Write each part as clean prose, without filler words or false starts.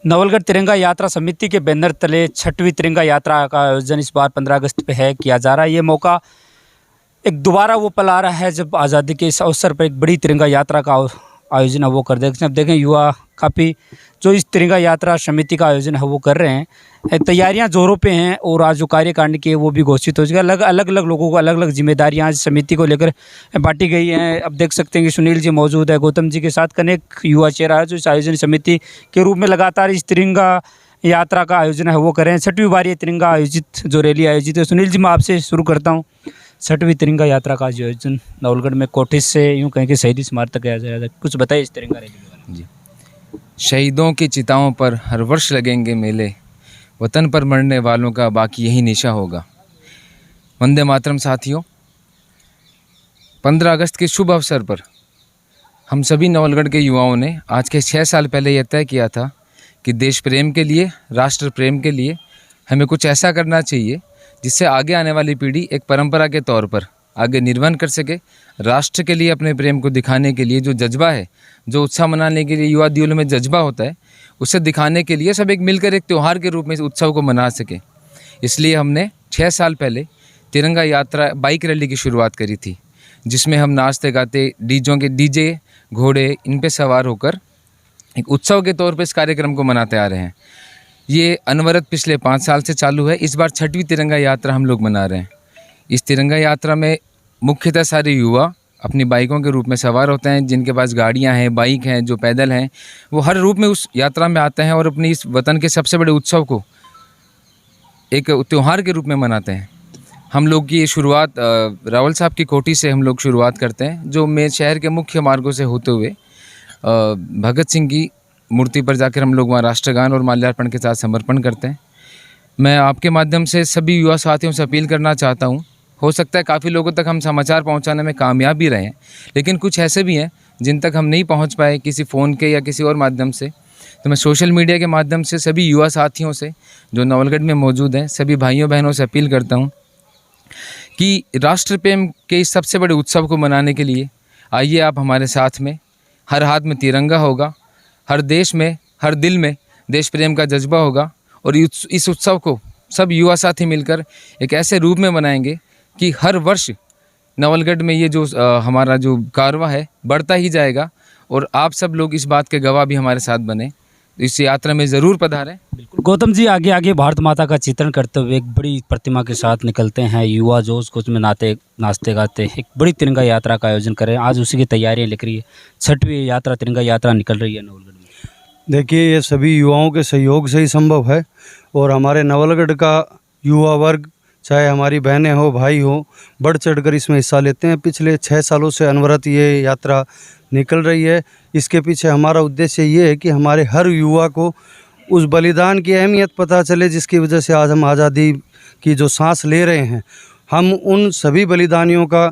नवलगढ़ तिरंगा यात्रा समिति के बैनर तले 6वीं तिरंगा यात्रा का आयोजन इस बार 15 अगस्त पे है किया जा रहा है। ये मौका एक दोबारा वो पल आ रहा है जब आज़ादी के इस अवसर पर एक बड़ी तिरंगा यात्रा का आयोजन है वो कर दें। अब देखें युवा काफ़ी जो इस तिरंगा यात्रा समिति का आयोजन है वो कर रहे हैं, तैयारियां जोरों पे हैं और आज जो कार्यकारिणी की है वो भी घोषित हो चुका है। अलग अलग लोगों को अलग अलग जिम्मेदारियां आज समिति को लेकर बांटी गई हैं। अब देख सकते हैं कि सुनील जी मौजूद है, गौतम जी के साथ कनेक युवा चेहरा है जो इस आयोजन समिति के रूप में लगातार इस तिरंगा यात्रा का आयोजन है वो कर रहे हैं। 6वीं बार ये तिरंगा आयोजित जो रैली आयोजित है। सुनील जी मैं आपसे शुरू करता हूँ, 6वीं तिरंगा यात्रा का आयोजन नवलगढ़ में कोठिस से यूँ कहें कि शहीदी स्मारक तक किया जा रहा है, कुछ बताइए इस तिरंगा रैली के बारे में। जी, शहीदों की चिताओं पर हर वर्ष लगेंगे मेले, वतन पर मरने वालों का बाकी यही निशा होगा। वंदे मातरम साथियों, 15 अगस्त के शुभ अवसर पर हम सभी नवलगढ़ के युवाओं ने आज के 6 साल पहले यह तय किया था कि देश प्रेम के लिए, राष्ट्र प्रेम के लिए हमें कुछ ऐसा करना चाहिए जिससे आगे आने वाली पीढ़ी एक परंपरा के तौर पर आगे निर्वहन कर सके। राष्ट्र के लिए अपने प्रेम को दिखाने के लिए जो जज्बा है, जो उत्साह मनाने के लिए युवा दिलों में जज्बा होता है, उसे दिखाने के लिए सब एक मिलकर एक त्यौहार के रूप में इस उत्सव को मना सके। इसलिए हमने 6 साल पहले तिरंगा यात्रा बाइक रैली की शुरुआत करी थी, जिसमें हम नाचते गाते डीजे घोड़े इन पे सवार होकर एक उत्सव के तौर पर इस कार्यक्रम को मनाते आ रहे हैं। ये अनवरत पिछले 5 साल से चालू है। इस बार 6वीं तिरंगा यात्रा हम लोग मना रहे हैं। इस तिरंगा यात्रा में मुख्यतः सारे युवा अपनी बाइकों के रूप में सवार होते हैं। जिनके पास गाड़ियां हैं, बाइक हैं, जो पैदल हैं, वो हर रूप में उस यात्रा में आते हैं और अपनी इस वतन के सबसे बड़े उत्सव को एक त्यौहार के रूप में मनाते हैं। हम लोग की ये शुरुआत रावल साहब की कोठी से हम लोग शुरुआत करते हैं, जो मेन शहर के मुख्य मार्गों से होते हुए भगत सिंह की मूर्ति पर जाकर हम लोग वहाँ राष्ट्रगान और माल्यार्पण के साथ समर्पण करते हैं। मैं आपके माध्यम से सभी युवा साथियों से अपील करना चाहता हूँ, हो सकता है काफ़ी लोगों तक हम समाचार पहुँचाने में कामयाब भी रहे हैं, लेकिन कुछ ऐसे भी हैं जिन तक हम नहीं पहुँच पाए किसी फ़ोन के या किसी और माध्यम से। तो मैं सोशल मीडिया के माध्यम से सभी युवा साथियों से जो नवलगढ़ में मौजूद हैं, सभी भाइयों बहनों से अपील करता हूँ कि राष्ट्र प्रेम के इस सबसे बड़े उत्सव को मनाने के लिए आइए आप हमारे साथ में। हर हाथ में तिरंगा होगा, हर देश में, हर दिल में देश प्रेम का जज्बा होगा और इस उत्सव को सब युवा साथी मिलकर एक ऐसे रूप में मनाएंगे कि हर वर्ष नवलगढ़ में ये जो हमारा जो कारवां है बढ़ता ही जाएगा और आप सब लोग इस बात के गवाह भी हमारे साथ बने। इस यात्रा में ज़रूर पधारें। बिल्कुल गौतम जी, आगे आगे भारत माता का चित्रण करते हुए एक बड़ी प्रतिमा के साथ निकलते हैं युवा जोश कोच में नाचते गाते एक बड़ी तिरंगा यात्रा का आयोजन करें। आज उसी की तैयारियां लिख रही है 6वीं यात्रा तिरंगा यात्रा निकल रही है नवलगढ़ में। देखिए, ये सभी युवाओं के सहयोग से ही संभव है और हमारे नवलगढ़ का युवा वर्ग, चाहे हमारी बहनें हो, भाई हो, बढ़ चढ़कर इसमें हिस्सा लेते हैं। पिछले 6 सालों से अनवरत ये यात्रा निकल रही है। इसके पीछे हमारा उद्देश्य ये है कि हमारे हर युवा को उस बलिदान की अहमियत पता चले जिसकी वजह से आज हम आज़ादी की जो सांस ले रहे हैं। हम उन सभी बलिदानियों का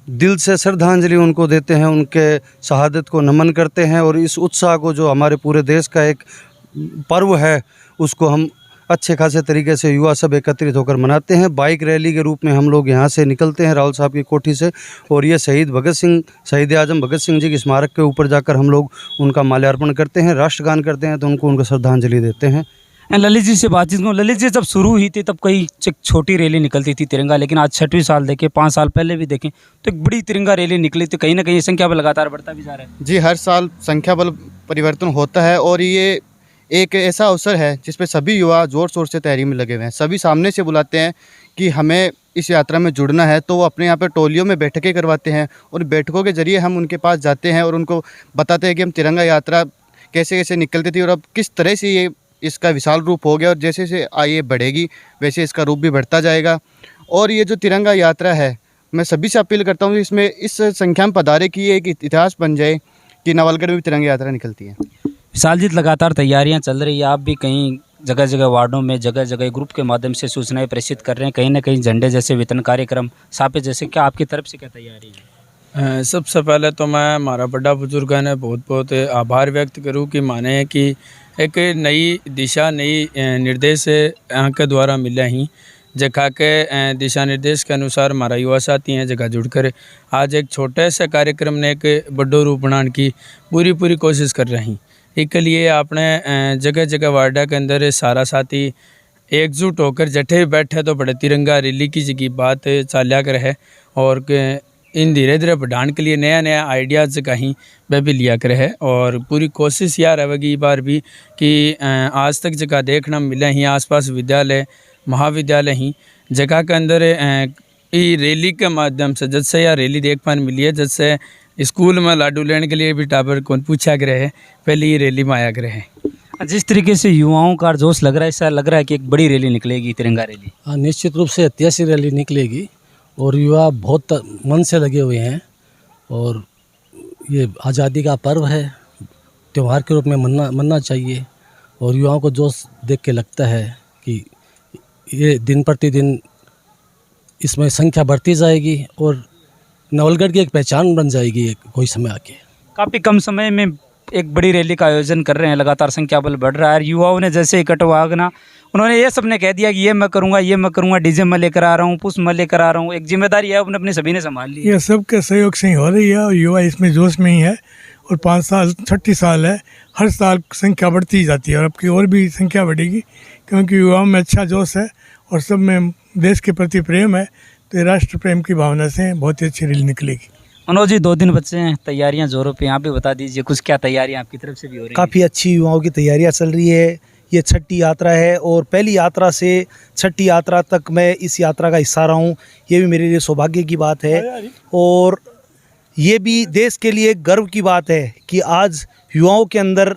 दिल से श्रद्धांजलि उनको देते हैं, उनके शहादत को नमन करते हैं और इस उत्साह को जो हमारे पूरे देश का एक पर्व है उसको हम अच्छे खासे तरीके से युवा सब एकत्रित होकर मनाते हैं। बाइक रैली के रूप में हम लोग यहाँ से निकलते हैं रावल साहब की कोठी से और ये शहीद आजम भगत सिंह जी के स्मारक के ऊपर जाकर हम लोग उनका माल्यार्पण करते हैं, राष्ट्रगान करते हैं, तो उनको श्रद्धांजलि देते हैं। ललित जी से बातचीत करूँ। ललित जी, जब शुरू हुई थी तब कई छोटी रैली निकलती थी तिरंगा, लेकिन आज 6वीं साल देखें, 5 साल पहले भी देखें तो एक बड़ी तिरंगा रैली निकली थी। कहीं ना कहीं संख्या बल लगातार बढ़ता भी जा रहा है। जी, हर साल संख्या बल परिवर्तन होता है और ये एक ऐसा अवसर है जिस पे सभी युवा ज़ोर शोर से तैयारी में लगे हुए हैं। सभी सामने से बुलाते हैं कि हमें इस यात्रा में जुड़ना है, तो वो अपने यहाँ पे टोलियों में बैठकें करवाते हैं और बैठकों के ज़रिए हम उनके पास जाते हैं और उनको बताते हैं कि हम तिरंगा यात्रा कैसे कैसे निकलती थी और अब किस तरह से ये इसका विशाल रूप हो गया और जैसे जैसे ये बढ़ेगी वैसे इसका रूप भी बढ़ता जाएगा। और ये जो तिरंगा यात्रा है, मैं सभी से अपील करता हूँ इसमें इस संख्या में पधारे कि ये एक इतिहास बन जाए कि नवलगढ़ में भी तिरंगा यात्रा निकलती है। विशाल जी, लगातार तैयारियां चल रही है, आप भी कहीं जगह जगह वार्डों में जगह जगह ग्रुप के माध्यम से सूचनाएं प्रेषित कर रहे हैं, कहीं ना कहीं झंडे जैसे वितरण कार्यक्रम, सापे जैसे, क्या आपकी तरफ से क्या तैयारी है? सबसे पहले तो मैं हमारा बड़ा बुजुर्ग ने बहुत बहुत आभार व्यक्त करूं कि माने कि एक नई दिशा, नई निर्देश यहाँ के द्वारा मिले ही जगह के दिशा निर्देश के अनुसार हमारा युवा साथी हैं जगह जुड़कर आज एक छोटे से कार्यक्रम ने एक बड़ो रूप बनाने की पूरी कोशिश कर रही। इसके लिए आपने जगह जगह वार्डा के अंदर सारा साथी एकजुट होकर जठे बैठे तो बड़े तिरंगा रैली की जगह बात चालिया कर है और इन धीरे धीरे बढ़ान के लिए नया नया आइडियाज़ कहीं वह भी लिया कर है और पूरी कोशिश यार रहेगी बार भी कि आज तक जगह देखना मिले ही आसपास विद्यालय महाविद्यालय ही जगह के अंदर ये रैली के माध्यम से जब से यह रैली देख पाने मिली है, जब से स्कूल में लाडू लेने के लिए भी टाबर कौन पूछा करे है, पहले ये रैली में आया करे है। जिस तरीके से युवाओं का जोश लग रहा है, ऐसा लग रहा है कि एक बड़ी रैली निकलेगी, तिरंगा रैली। हाँ, निश्चित रूप से ऐतिहासिक रैली निकलेगी और युवा बहुत मन से लगे हुए हैं और ये आज़ादी का पर्व है, त्यौहार के रूप में मनना चाहिए और युवाओं को जोश देख के लगता है कि ये दिन प्रतिदिन इसमें संख्या बढ़ती जाएगी और नवलगढ़ की एक पहचान बन जाएगी एक कोई समय आके। काफ़ी कम समय में एक बड़ी रैली का आयोजन कर रहे हैं, लगातार संख्या बल बढ़ रहा है। युवाओं ने जैसे इकट्ठा हुआ ना, उन्होंने ये सबने कह दिया कि ये मैं करूँगा, डीजे में लेकर आ रहा हूँ, पुष्प में लेकर आ रहा हूँ। एक जिम्मेदारी है अपने सभी ने संभाल ली। ये सबके सहयोग से ही हो रही है और युवा इसमें जोश में ही है और 5 साल 36 साल है, हर साल संख्या बढ़ती ही जाती है और अब की और भी संख्या बढ़ेगी क्योंकि युवाओं में अच्छा जोश है और सब में देश के प्रति प्रेम है, तो ये राष्ट्र प्रेम की भावना से बहुत ही अच्छी रैली निकलेगी। मनोज जी, 2 दिन बच्चे हैं, तैयारियां जोरों पे, यहाँ पे बता दीजिए कुछ क्या तैयारियां आपकी तरफ से भी हो रही हैं? काफ़ी अच्छी युवाओं की तैयारियां चल रही है। ये छठी यात्रा है और पहली यात्रा से छठी यात्रा तक मैं इस यात्रा का हिस्सा रहा हूँ, ये भी मेरे लिए सौभाग्य की बात है और ये भी देश के लिए गर्व की बात है कि आज युवाओं के अंदर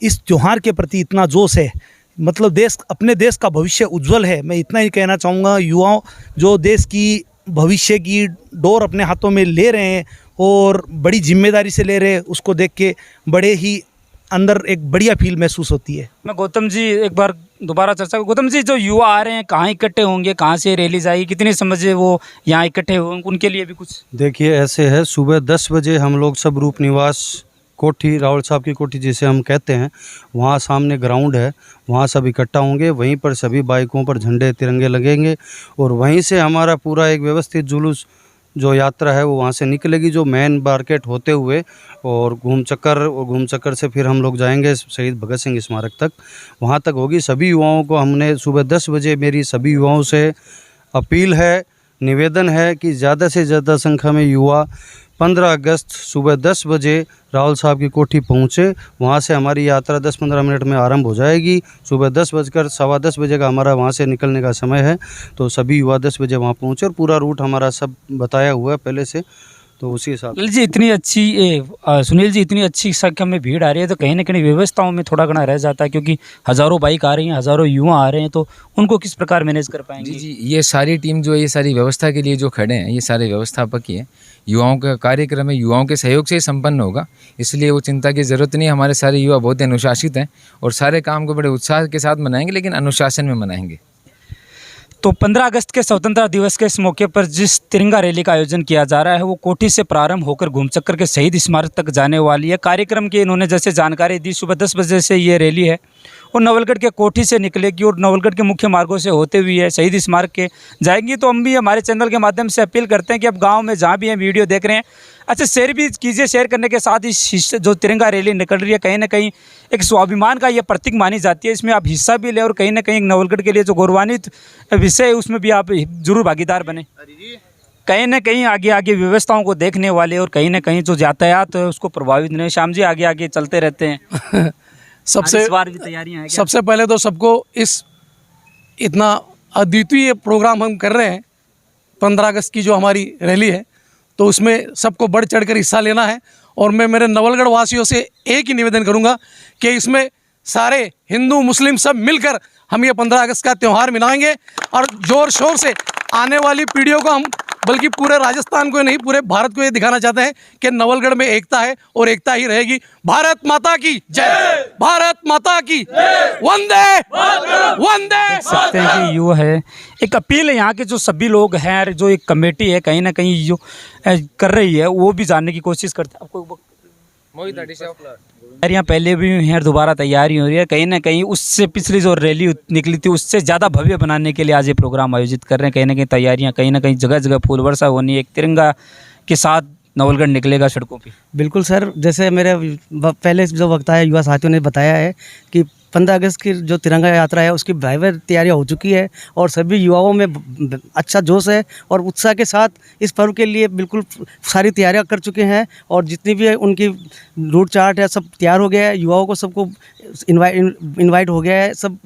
इस त्यौहार के प्रति इतना जोश है। मतलब अपने देश का भविष्य उज्जवल है। मैं इतना ही कहना चाहूँगा, युवाओं जो देश की भविष्य की डोर अपने हाथों में ले रहे हैं और बड़ी जिम्मेदारी से ले रहे हैं, उसको देख के बड़े ही अंदर एक बढ़िया फील महसूस होती है। मैं गौतम जी एक बार दोबारा चर्चा। गौतम जी, जो युवा आ रहे हैं कहाँ इकट्ठे होंगे, कहाँ से रैली जाएगी, कितने समझे वो यहाँ इकट्ठे होंगे, उनके लिए भी कुछ? देखिए ऐसे है, सुबह 10 बजे हम लोग सब रूप निवास कोठी, रावल साहब की कोठी जिसे हम कहते हैं, वहाँ सामने ग्राउंड है, वहाँ सब इकट्ठा होंगे। वहीं पर सभी बाइकों पर झंडे तिरंगे लगेंगे और वहीं से हमारा पूरा एक व्यवस्थित जुलूस जो यात्रा है वो वहाँ से निकलेगी, जो मेन मार्केट होते हुए और घूम चक्कर से फिर हम लोग जाएंगे शहीद भगत सिंह स्मारक तक, वहाँ तक होगी। सभी युवाओं को हमने सुबह 10 बजे मेरी सभी युवाओं से अपील है, निवेदन है कि ज़्यादा से ज़्यादा संख्या में युवा 15 अगस्त सुबह 10 बजे रावल साहब की कोठी पहुँचे। वहाँ से हमारी यात्रा 10-15 मिनट में आरंभ हो जाएगी। सुबह 10 बजकर 10:15 बजे का हमारा वहाँ से निकलने का समय है, तो सभी युवा 10 बजे वहाँ पहुँचे और पूरा रूट हमारा सब बताया हुआ है पहले से, तो उसी हिसाब से। सुनील जी, इतनी अच्छी संख्या में भीड़ आ रही है तो कहीं ना कहीं व्यवस्थाओं में थोड़ा घना रह जाता है, क्योंकि हज़ारों बाइक आ रही हैं, हज़ारों युवा आ रहे हैं, तो उनको किस प्रकार मैनेज कर पाएंगे? जी, ये सारी टीम जो है, ये सारी व्यवस्था के लिए जो खड़े हैं, ये सारे व्यवस्थापक ही हैं। युवाओं का कार्यक्रम है, युवाओं के सहयोग से ही संपन्न होगा, इसलिए वो चिंता की ज़रूरत नहीं। हमारे सारे युवा बहुत अनुशासित हैं और सारे काम को बड़े उत्साह के साथ मनाएंगे, लेकिन अनुशासन में मनाएंगे। तो 15 अगस्त के स्वतंत्रता दिवस के इस मौके पर जिस तिरंगा रैली का आयोजन किया जा रहा है वो कोठी से प्रारंभ होकर घूमचक्कर के शहीद स्मारक तक जाने वाली है। कार्यक्रम की इन्होंने जैसे जानकारी दी, सुबह 10 बजे से ये रैली है और नवलगढ़ के कोठी से निकलेगी और नवलगढ़ के मुख्य मार्गों से होते हुए शहीद स्मारक के जाएंगी। तो हम भी हमारे चैनल के माध्यम से अपील करते हैं कि अब गाँव में जहाँ भी हम वीडियो देख रहे हैं, अच्छा शेयर भी कीजिए। शेयर करने के साथ इस जो तिरंगा रैली निकल रही है, कहीं ना कहीं एक स्वाभिमान का ये प्रतीक मानी जाती है, इसमें आप हिस्सा भी लें और कहीं ना कहीं नवलगढ़ के लिए जो गौरवान्वित विषय है उसमें भी आप जरूर भागीदार बने। कहीं ना कहीं आगे व्यवस्थाओं को देखने वाले और कहीं ना कहीं जो यातायात है उसको प्रभावित नहीं। श्याम जी आगे चलते रहते हैं। सबसे इस बार भी तैयारियां हैं क्या? सबसे पहले तो सबको इस इतना अद्वितीय प्रोग्राम हम कर रहे हैं, 15 अगस्त की जो हमारी रैली है, तो उसमें सबको बढ़ चढ़ कर हिस्सा लेना है। और मैं मेरे नवलगढ़ वासियों से एक ही निवेदन करूंगा कि इसमें सारे हिंदू मुस्लिम सब मिलकर हम ये 15 अगस्त का त्यौहार मनाएंगे और ज़ोर शोर से आने वाली पीढ़ियों को हम, बल्कि पूरे राजस्थान को नहीं, पूरे भारत को ये दिखाना चाहते हैं कि नवलगढ़ में एकता है और एकता ही रहेगी। भारत माता की जय, भारत माता की वंदे वंदे। देख सकते हैं कि युवा है, एक अपील है यहाँ के जो सभी लोग हैं, जो एक कमेटी है कहीं ना कहीं जो कर रही है वो भी जानने की कोशिश करते हैं। आपको तैयारियाँ पहले भी हैं और दोबारा तैयारी हो रही है, कहीं ना कहीं उससे पिछली जो रैली निकली थी उससे ज़्यादा भव्य बनाने के लिए आज ये प्रोग्राम आयोजित कर रहे हैं। कहीं ना कहीं तैयारियाँ, कहीं ना कहीं जगह जगह फूल वर्षा होनी है, एक तिरंगा के साथ नवलगढ़ निकलेगा सड़कों पे? बिल्कुल सर, जैसे मेरे पहले जो वक्ता है युवा साथियों ने बताया है कि 15 अगस्त की जो तिरंगा यात्रा है उसकी भव्य तैयारियां हो चुकी है और सभी युवाओं में अच्छा जोश है और उत्साह के साथ इस पर्व के लिए बिल्कुल सारी तैयारियां कर चुके हैं और जितनी भी ये रूट चार्ट है सब तैयार हो गया है। युवाओं को सबको इनवाइट हो गया है, सब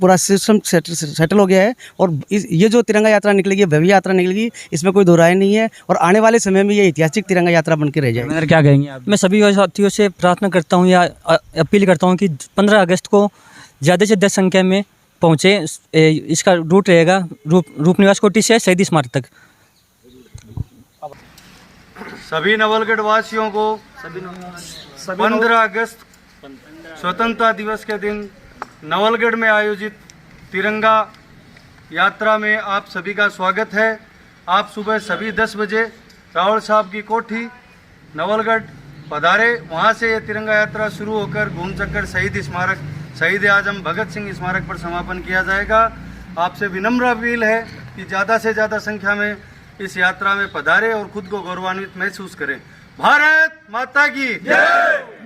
पूरा सिस्टम सेटल हो गया है और ये जो तिरंगा यात्रा निकलेगी, भव्य यात्रा निकलेगी, इसमें कोई दो राय नहीं है और आने वाले समय में ये ऐतिहासिक तिरंगा यात्रा बन के रह जाएगी। धर्मेंद्र, क्या कहेंगे आप? मैं सभी युवा साथियों से प्रार्थना करता हूँ या अपील करता हूँ कि 15 अगस्त को ज़्यादा से ज़्यादा संख्या में पहुँचे। इसका रूट रहेगा रूप निवास कोठी से शहीद स्मारक तक। सभी नवलगढ़ वासियों को 15 अगस्त स्वतंत्रता दिवस के दिन नवलगढ़ में आयोजित तिरंगा यात्रा में आप सभी का स्वागत है। आप सुबह सभी 10 बजे रावल साहब की कोठी नवलगढ़ पधारे। वहाँ से ये तिरंगा यात्रा शुरू होकर घूम चक्कर शहीद स्मारक शहीद आजम भगत सिंह स्मारक पर समापन किया जाएगा। आपसे विनम्र अपील है कि ज़्यादा से ज़्यादा संख्या में इस यात्रा में पधारे और खुद को गौरवान्वित महसूस करें। भारत माता की जय।